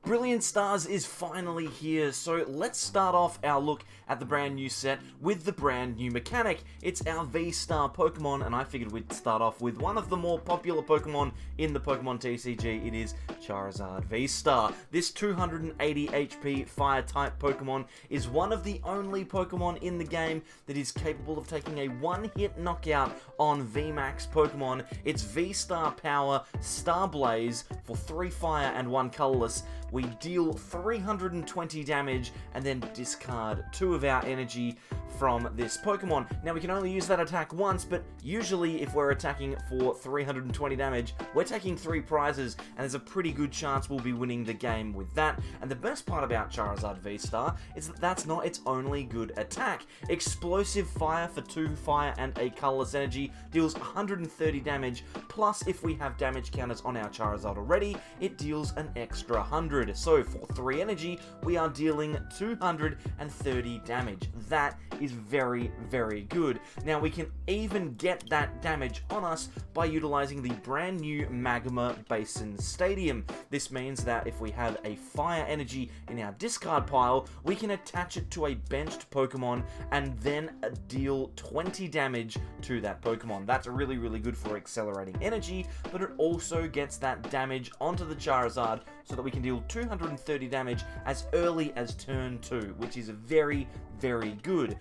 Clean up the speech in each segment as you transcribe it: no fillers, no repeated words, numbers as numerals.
Brilliant Stars is finally here, so let's start off our look at the brand new set with the brand new mechanic. It's our V-Star Pokemon, and I figured we'd start off with one of the more popular Pokemon in the Pokemon TCG. It is Charizard V-Star. This 280 HP Fire-type Pokemon is one of the only Pokemon in the game that is capable of taking a one-hit knockout on VMAX Pokemon. It's V-Star Power Sableyes for 3 Fire and 1 Colorless. We deal 320 damage and then discard 2 of our energy from this Pokemon. Now we can only use that attack once, but usually if we're attacking for 320 damage, we're taking 3 prizes, and there's a pretty good chance we'll be winning the game with that. And the best part about Charizard V-Star is that that's not its only good attack. Explosive Fire for 2 Fire and a Colorless Energy deals 130 damage, plus if we have damage counters on our Charizard already, it deals an extra 100. So for 3 energy, we are dealing 230 damage. That is very, very good. Now we can even get that damage on us by utilizing the brand new Magma Basin Stadium. This means that if we have a fire energy in our discard pile, we can attach it to a benched Pokemon and then deal 20 damage to that Pokemon. That's really, really good for accelerating energy, but it also gets that damage onto the Charizard so that we can deal 230 damage as early as turn 2, which is very, very good.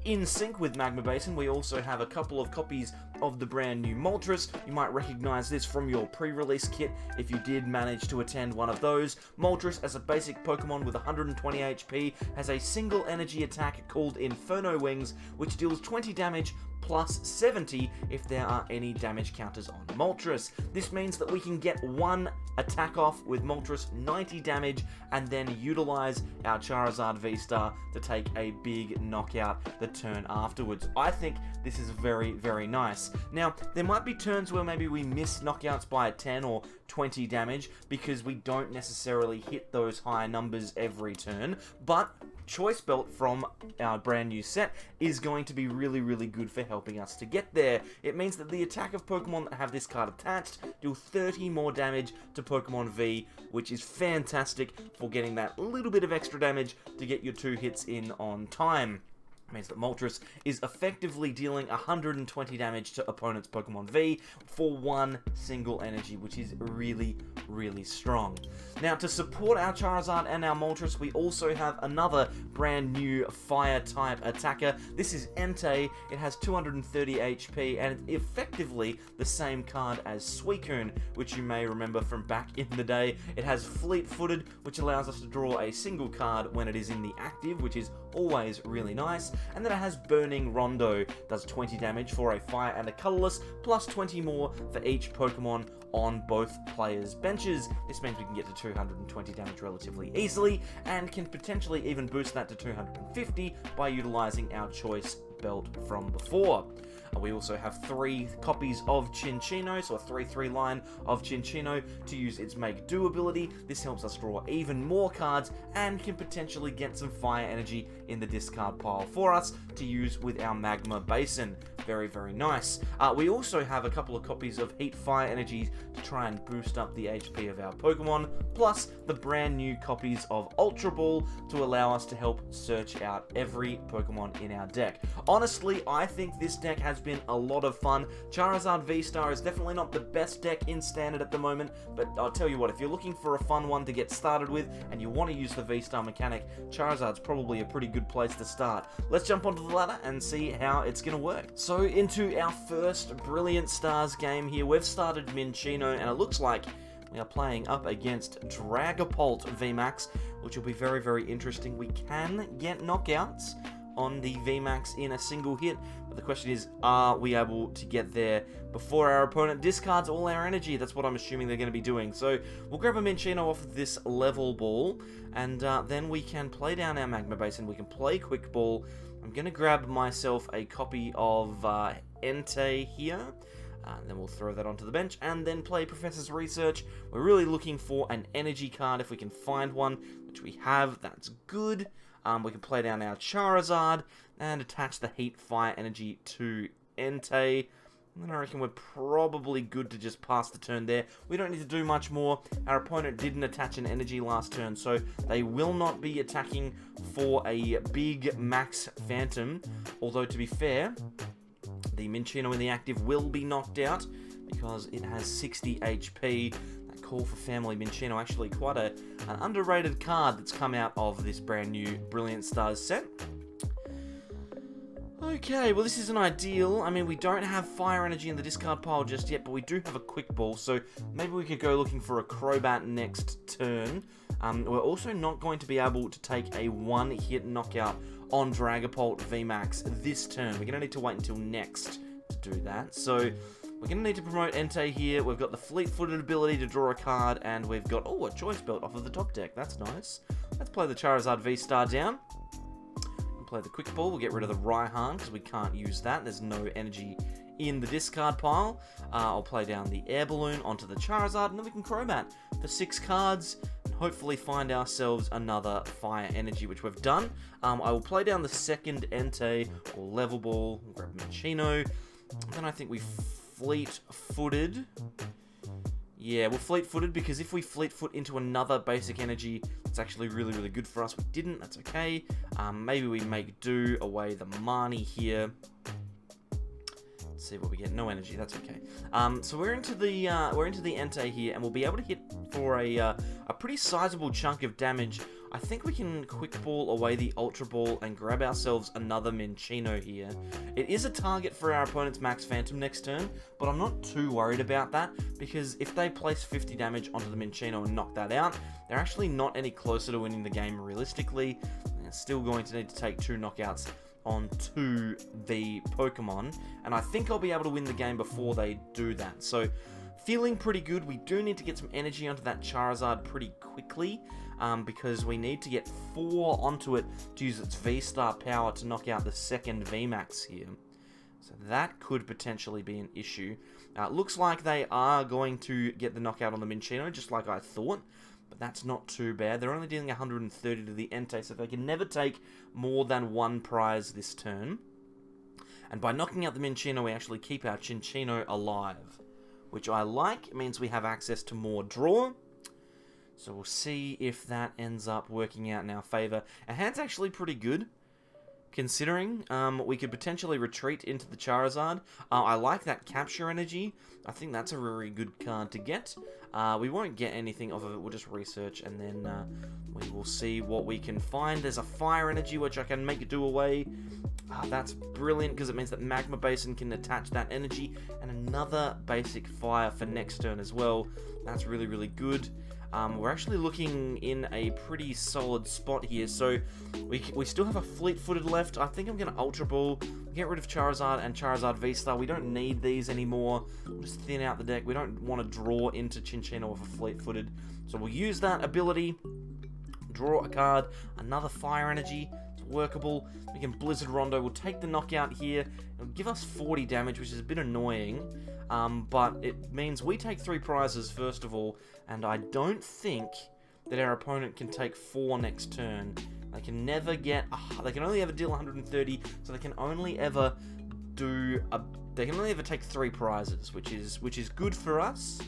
In sync with Magma Basin, we also have a couple of copies of the brand new Moltres. You might recognize this from your pre-release kit if you did manage to attend one of those. Moltres, as a basic Pokemon with 120 HP, has a single energy attack called Inferno Wings, which deals 20 damage plus 70 if there are any damage counters on Moltres. This means that we can get 1 attack off with Moltres, 90 damage, and then utilize our Charizard V-Star to take a big knockout the turn afterwards. I think this is very, very nice. Now, there might be turns where maybe we miss knockouts by 10 or 20 damage because we don't necessarily hit those high numbers every turn, but Choice Belt from our brand new set is going to be really, really good for helping us to get there. It means that the attack of Pokemon that have this card attached deal 30 more damage to Pokemon V, which is fantastic for getting that little bit of extra damage to get your 2 hits in on time. Means that Moltres is effectively dealing 120 damage to opponent's Pokemon V for 1 single energy, which is really, really strong. Now, to support our Charizard and our Moltres, we also have another brand new Fire-type attacker. This is Entei. It has 230 HP, and it's effectively the same card as Suicune, which you may remember from back in the day. It has Fleet-footed, which allows us to draw a single card when it is in the active, which is always really nice. And then it has Burning Rondo, does 20 damage for a fire and a colorless, plus 20 more for each Pokemon on both players' benches. This means we can get to 220 damage relatively easily, and can potentially even boost that to 250 by utilizing our Choice Belt from before. We also have 3 copies of Cinccino, so a 3/3 line of Cinccino to use its Make Do ability. This helps us draw even more cards and can potentially get some fire energy in the discard pile for us to use with our Magma Basin. Very, very nice. We also have a couple of copies of Heat Fire Energy to try and boost up the HP of our Pokemon, plus the brand new copies of Ultra Ball to allow us to help search out every Pokemon in our deck. Honestly, I think this deck has been a lot of fun. Charizard V-Star is definitely not the best deck in Standard at the moment, but I'll tell you what, if you're looking for a fun one to get started with and you want to use the V-Star mechanic, Charizard's probably a pretty good place to start. Let's jump onto the ladder and see how it's going to work. So into our first Brilliant Stars game here, we've started Minccino, and it looks like we are playing up against Dragapolt Vmax, which will be very, very interesting. We can get knockouts on the Vmax in a single hit, but the question is, are we able to get there before our opponent discards all our energy? That's what I'm assuming they're going to be doing. So we'll grab a Minccino off of this Level Ball, and then we can play down our Magma Basin. We can play Quick Ball. I'm going to grab myself a copy of Entei here. Then we'll throw that onto the bench and then play Professor's Research. We're really looking for an energy card if we can find one, which we have. That's good. We can play down our Charizard and attach the Heat Fire Energy to Entei. And then I reckon we're probably good to just pass the turn there. We don't need to do much more. Our opponent didn't attach an energy last turn, so they will not be attacking for a big max Phantom. Although, to be fair, the Minccino in the active will be knocked out because it has 60 HP. That Call for Family Minccino, actually quite an underrated card that's come out of this brand new Brilliant Stars set. Okay, well this isn't ideal. I mean, we don't have Fire Energy in the discard pile just yet, but we do have a Quick Ball, so maybe we could go looking for a Crobat next turn. We're also not going to be able to take a one-hit knockout on Dragapolt Vmax this turn. We're going to need to wait until next to do that. So we're going to need to promote Entei here. We've got the fleet-footed ability to draw a card, and we've got, oh, a Choice Belt off of the top deck. That's nice. Let's play the Charizard VSTAR down. Play the Quick Ball. We'll get rid of the Raihan because we can't use that. There's no energy in the discard pile. I'll play down the Air Balloon onto the Charizard, and then we can Crobat for 6 cards and hopefully find ourselves another Fire Energy, which we've done. I will play down the second Entei or Level Ball, grab Minccino. Then I think we fleet-footed. Yeah, we're fleet-footed because if we fleet-foot into another basic energy, it's actually really, really good for us. We didn't, that's okay. Maybe we make do away the Marnie here. Let's see what we get. No energy, that's okay. So we're into the Entei here, and we'll be able to hit for a pretty sizable chunk of damage. I think we can Quick Ball away the Ultra Ball and grab ourselves another Minccino here. It is a target for our opponent's Max Phantom next turn, but I'm not too worried about that, because if they place 50 damage onto the Minccino and knock that out, they're actually not any closer to winning the game realistically. They're still going to need to take 2 knockouts onto the Pokemon, and I think I'll be able to win the game before they do that. So, feeling pretty good. We do need to get some energy onto that Charizard pretty quickly, because we need to get 4 onto it to use its V-Star power to knock out the second Vmax here. So that could potentially be an issue. Looks like they are going to get the knockout on the Minccino, just like I thought, but that's not too bad. They're only dealing 130 to the Entei, so they can never take more than 1 prize this turn. And by knocking out the Minccino, we actually keep our Cinccino alive, which I like. It means we have access to more draw. So we'll see if that ends up working out in our favor. Our hand's actually pretty good, considering we could potentially retreat into the Charizard. I like that Capture Energy. I think that's a really good card to get. We won't get anything off of it. We'll just research, and then we will see what we can find. There's a Fire Energy, which I can make do away. That's brilliant, because it means that Magma Basin can attach that energy, and another basic Fire for next turn as well. That's really, really good. We're actually looking in a pretty solid spot here, so we still have a fleet-footed left. I think I'm going to Ultra Ball, get rid of Charizard and Charizard V-Star. We don't need these anymore. We'll just thin out the deck. We don't want to draw into Cinccino with a fleet-footed, so we'll use that ability, draw a card, another Fire Energy. It's workable. We can Blizzard Rondo. We'll take the knockout here. It'll give us 40 damage, which is a bit annoying. But it means we take 3 prizes first of all, and I don't think that our opponent can take 4 next turn. They can never get, they can only ever deal 130, so they can only ever take 3 prizes, which is good for us,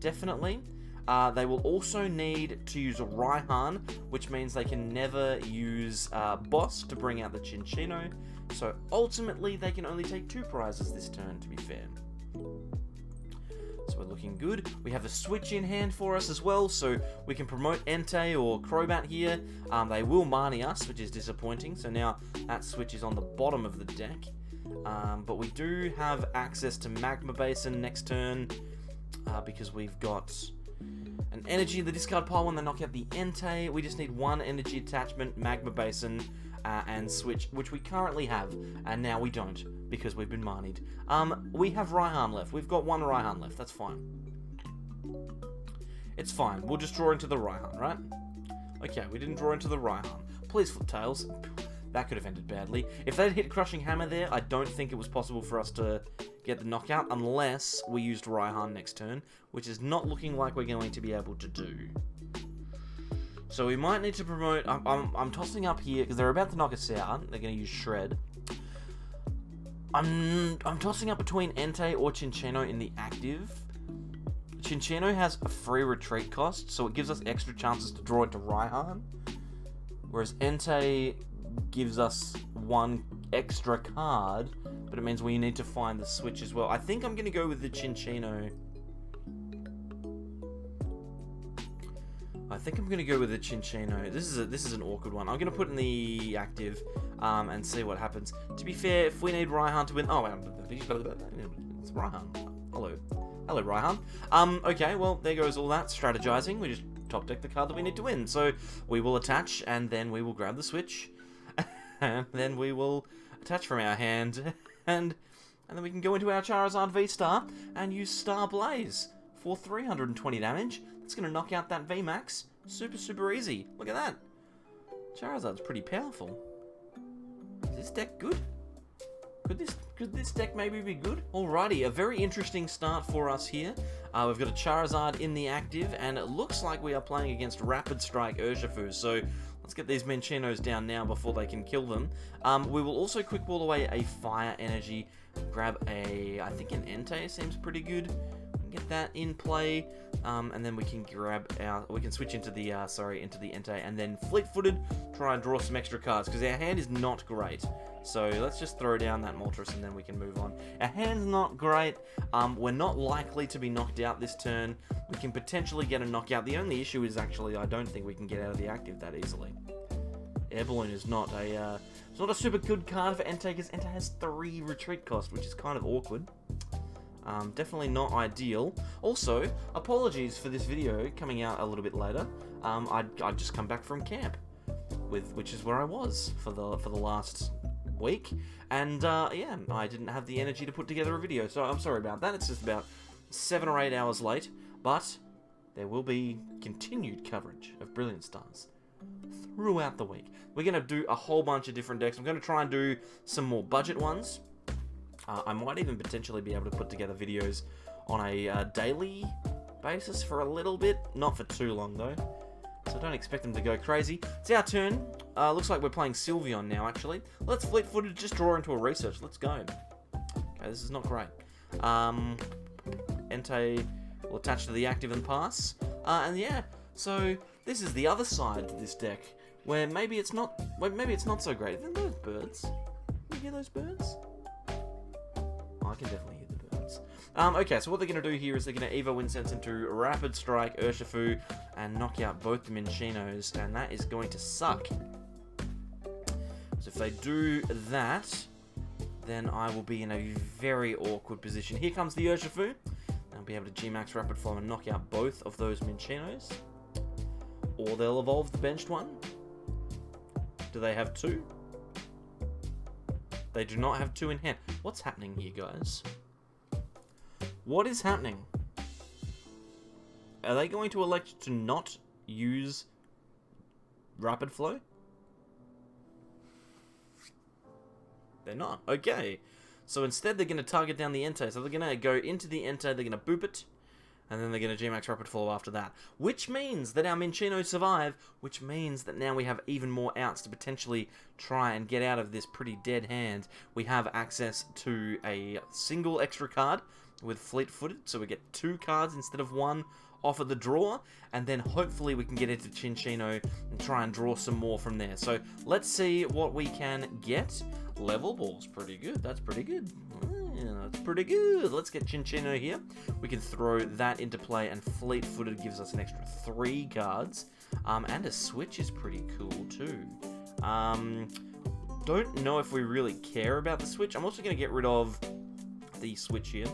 definitely. They will also need to use a Raihan, which means they can never use Boss to bring out the Cinccino, so ultimately they can only take 2 prizes this turn, to be fair. So we're looking good. We have a switch in hand for us as well, so we can promote Entei or Crobat here. They will Marnie us, which is disappointing, so now that switch is on the bottom of the deck. But we do have access to Magma Basin next turn, because we've got an energy in the discard pile when they knock out the Entei. We just need 1 energy attachment, Magma Basin, and switch, which we currently have, and now we don't, because we've been Marnied. We have Raihan left. We've got 1 Raihan left. That's fine. It's fine. We'll just draw into the Raihan, right? Okay, we didn't draw into the Raihan. Please, Foot-Tails. That could have ended badly. If they'd hit Crushing Hammer there, I don't think it was possible for us to get the knockout unless we used Raihan next turn, which is not looking like we're going to be able to do. So we might need to promote. I'm tossing up here because they're about to knock us out. They're going to use Shred. I'm tossing up between Entei or Cinccino in the active. Cinccino has a free retreat cost, so it gives us extra chances to draw into Raihan. Whereas Entei gives us one extra card, but it means we need to find the switch as well. I think I'm going to go with the Cinccino. This is an awkward one. I'm going to put in the active and see what happens. To be fair, if we need Raihan to win... Oh, it's Raihan. Hello, Raihan. Okay, well, there goes all that strategizing. We just top deck the card that we need to win. So we will attach, and then we will grab the switch. And then we will attach from our hand. And then we can go into our Charizard VSTAR and use Sableyes for 320 damage. It's going to knock out that Vmax. Super easy. Look at that. Charizard's pretty powerful. Is this deck good? Could this deck maybe be good? Alrighty, a very interesting start for us here. We've got a Charizard in the active, and it looks like we are playing against Rapid Strike Ursufu. So let's get these Minccinos down now before they can kill them. We will also quick ball away a Fire Energy. Grab I think an Entei seems pretty good. Get that in play, and then we can switch into the Entei, and then fleet-footed try and draw some extra cards, because our hand is not great. So let's just throw down that Moltres and then we can move on. Our hand's not great. We're not likely to be knocked out this turn. We can potentially get a knockout. The only issue is actually I don't think we can get out of the active that easily. Air Balloon is not it's not a super good card for Entei, because Entei has 3 retreat cost, which is kind of awkward. Definitely not ideal. Also, apologies for this video coming out a little bit later. I'd just come back from camp, which is where I was for the last week, and yeah, I didn't have the energy to put together a video, so I'm sorry about that. It's just about 7 or 8 hours late, but there will be continued coverage of Brilliant Stars throughout the week. We're going to do a whole bunch of different decks. I'm going to try and do some more budget ones. I might even potentially be able to put together videos on a daily basis for a little bit. Not for too long, though. So don't expect them to go crazy. It's our turn. Looks like we're playing Sylveon now, actually. Let's fleet-footed just draw into a research. Let's go. Okay, this is not great. Entei will attach to the active and pass. And yeah, so this is the other side to this deck, where maybe it's not so great. Then those birds. Can you hear those birds? I can definitely hear the birds. Okay, so what they're going to do here is they're going to Evo Incense into Rapid Strike Ursufu and knock out both the Minccinos, and that is going to suck. So if they do that, then I will be in a very awkward position. Here comes the Ursufu. I'll be able to Gmax Rapid Flow and knock out both of those Minccinos. Or they'll evolve the benched one. Do they have 2? They do not have 2 in hand. What's happening here, guys? What is happening? Are they going to elect to not use Rapid Flow? They're not. Okay. So instead they're going to target down the Entei. So they're going to go into the Entei, they're going to boop it, and then they're going to Gmax Rapid Flow after that. Which means that our Minccinos survive, which means that now we have even more outs to potentially try and get out of this pretty dead hand. We have access to a single extra card with fleet-footed, so we get 2 cards instead of 1 off of the draw, and then hopefully we can get into Cinccino and try and draw some more from there. So let's see what we can get. Level Ball's pretty good. That's pretty good. Yeah, that's pretty good. Let's get Cinccino here. We can throw that into play, and fleet-footed gives us an extra 3 cards. And a switch is pretty cool too. Don't know if we really care about the switch. I'm also going to get rid of the switch here.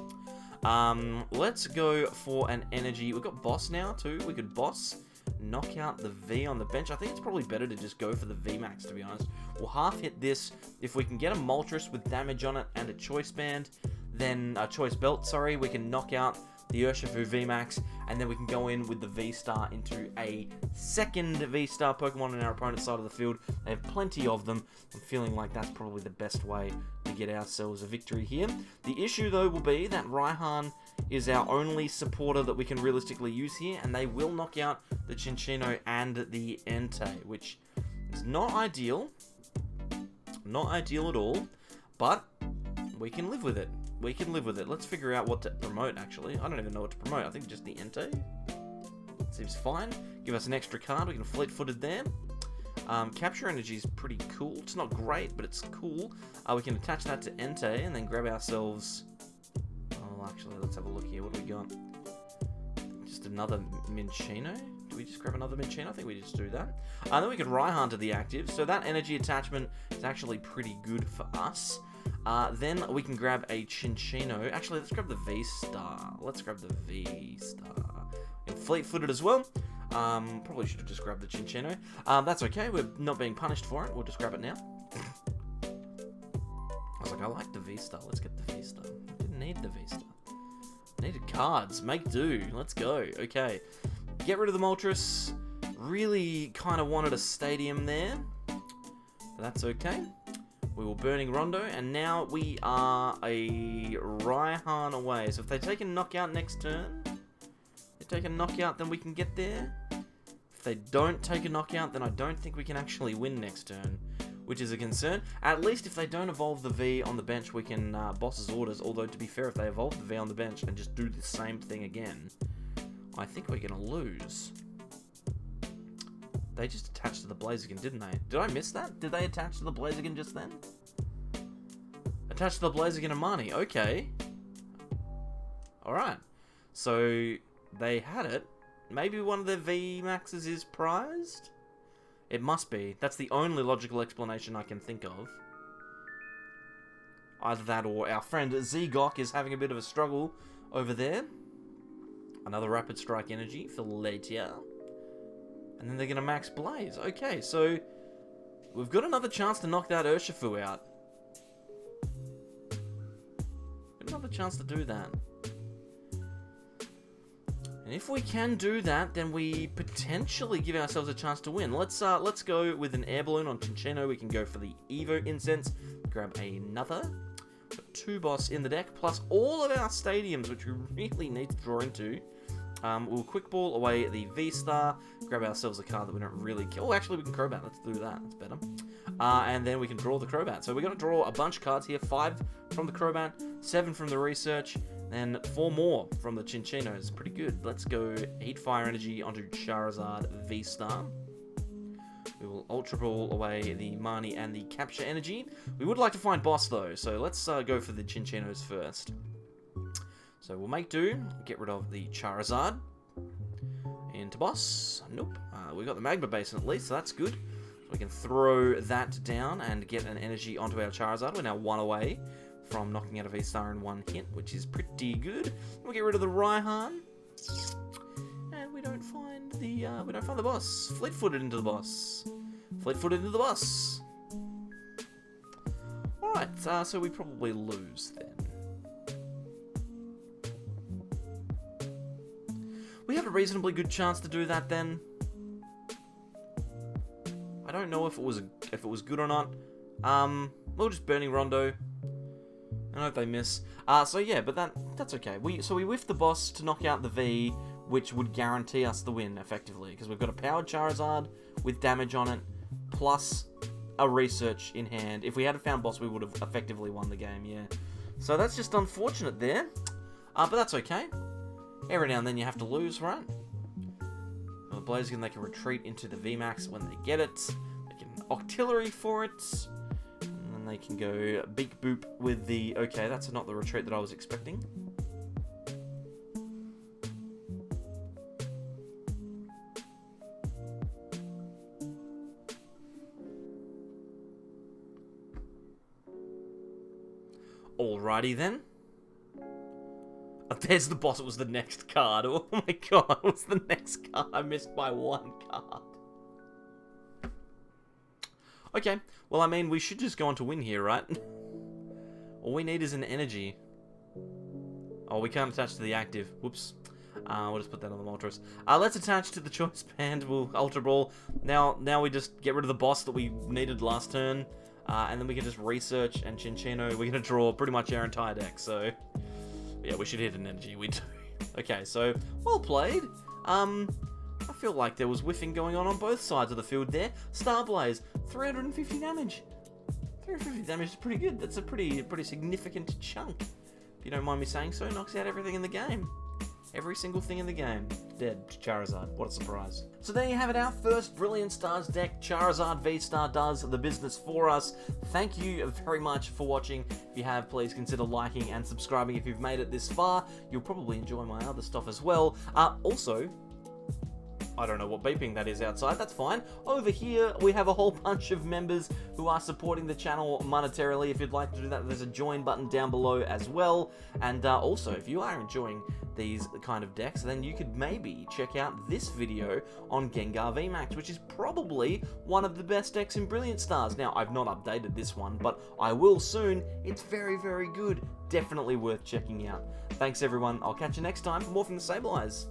Let's go for an energy. We've got boss now too. We could boss, knock out the V on the bench. I think it's probably better to just go for the Vmax, to be honest. We'll half hit this. If we can get a Moltres with damage on it and a Choice Band, then a Choice Belt, sorry, we can knock out the Ursufu Vmax, and then we can go in with the V-Star into a second V-Star Pokemon on our opponent's side of the field. They have plenty of them. I'm feeling like that's probably the best way to get ourselves a victory here. The issue, though, will be that Raihan is our only supporter that we can realistically use here, and they will knock out the Cinccino and the Entei, which is not ideal. Not ideal at all, but We can live with it. We can live with it. Let's figure out what to promote, actually. I don't even know what to promote. I think just the Entei. Seems fine. Give us an extra card. We can fleet-footed there. Capture energy is pretty cool. It's not great, but it's cool. We can attach that to Entei and then grab ourselves... Oh, actually, let's have a look here. What do we got? Just another Minccino? Do we just grab another Minccino? I think we just do that. Then we can Raihan to the active. So that energy attachment is actually pretty good for us. Then we can grab a Cinccino. Actually, let's grab the V-Star. Let's grab the V-Star. And fleet-footed as well. Probably should have just grabbed the Cinccino. That's okay. We're not being punished for it. We'll just grab it now. I was like, I like the V-Star. Let's get the V-Star. Didn't need the V-Star. Needed cards. Make do. Let's go. Okay. Get rid of the Moltres. Really kind of wanted a stadium there. But that's okay. We were burning Rondo, and now we are a Raihan away. So if they take a knockout next turn, take a knockout, then we can get there. If they don't take a knockout, then I don't think we can actually win next turn, which is a concern. At least if they don't evolve the V on the bench, we can boss's orders. Although, to be fair, if they evolve the V on the bench and just do the same thing again, I think we're going to lose. They just attached to the Blaziken, didn't they? Did I miss that? Did they attach to the Blaziken just then? Attached to the Blaziken and Marnie. Okay. Alright. So... they had it. Maybe one of their VMAXs is prized? It must be. That's the only logical explanation I can think of. Either that or our friend Zegok is having a bit of a struggle over there. Another Rapid Strike energy for later. And then they're going to max Blaze. Okay, so we've got another chance to knock that Ursufu out. Another chance to do that. And if we can do that, then we potentially give ourselves a chance to win. Let's go with an air balloon on Cinccino. We can go for the Evo Incense. Grab another. Got 2 boss in the deck, plus all of our stadiums, which we really need to draw into. We'll quick ball away the V-Star. Grab ourselves a card that we don't really... Oh, actually, we can Crobat. Let's do that. That's better. And then we can draw the Crobat. So we're going to draw a bunch of cards here. 5 from the Crobat, 7 from the Research, and 4 more from the Cinccinos. Pretty good. Let's go Heat Fire Energy onto Charizard V-Star. We will Ultra Ball away the Marnie and the Capture Energy. We would like to find boss, though, so let's go for the Cinccinos first. So we'll make do, get rid of the Charizard. Into boss. Nope. We've got the Magma Basin at least, so that's good. So we can throw that down and get an energy onto our Charizard. We're now 1 away from knocking out a V-Star in 1 hit, which is pretty good. We'll get rid of the Raihan. And we don't find the boss. Fleet-footed into the boss. Fleet-footed into the boss. Alright, so we probably lose then. We have a reasonably good chance to do that then. I don't know if it was good or not. We're just burning Rondo. I hope they miss. So yeah, but that's okay. We whiffed the boss to knock out the V, which would guarantee us the win effectively, because we've got a powered Charizard with damage on it, plus a Research in hand. If we had found boss, we would have effectively won the game. Yeah. So that's just unfortunate there. But that's okay. Every now and then you have to lose, right? The Blaziken, they can retreat into the Vmax when they get it. They can Octillery for it. And then they can go Big Boop with the... Okay, that's not the retreat that I was expecting. Alrighty then. There's the boss. It was the next card. Oh my god, it was the next card. I missed by 1 card. Okay, well, I mean, we should just go on to win here, right? All we need is an energy. Oh, we can't attach to the active. Whoops. We'll just put that on the Moltres. Let's attach to the Choice Band. We'll Ultra Ball. Now we just get rid of the boss that we needed last turn. And then we can just Research and Cinccino. We're going to draw pretty much our entire deck, so... Yeah, we should hit an energy. We do. Okay, so, well played. I feel like there was whiffing going on both sides of the field there. Starblaze, 350 damage. 350 damage is pretty good. That's a pretty significant chunk. If you don't mind me saying so, knocks out everything in the game. Every single thing in the game. Dead. Charizard. What a surprise. So there you have it, our first Brilliant Stars deck. Charizard V-Star does the business for us. Thank you very much for watching. If you have, please consider liking and subscribing if you've made it this far. You'll probably enjoy my other stuff as well. Also, I don't know what beeping that is outside, that's fine. Over here, we have a whole bunch of members who are supporting the channel monetarily. If you'd like to do that, there's a join button down below as well. And also, if you are enjoying these kind of decks, then you could maybe check out this video on Gengar Vmax, which is probably one of the best decks in Brilliant Stars. Now, I've not updated this one, but I will soon. It's very, very good. Definitely worth checking out. Thanks, everyone. I'll catch you next time for more from the Sableyes.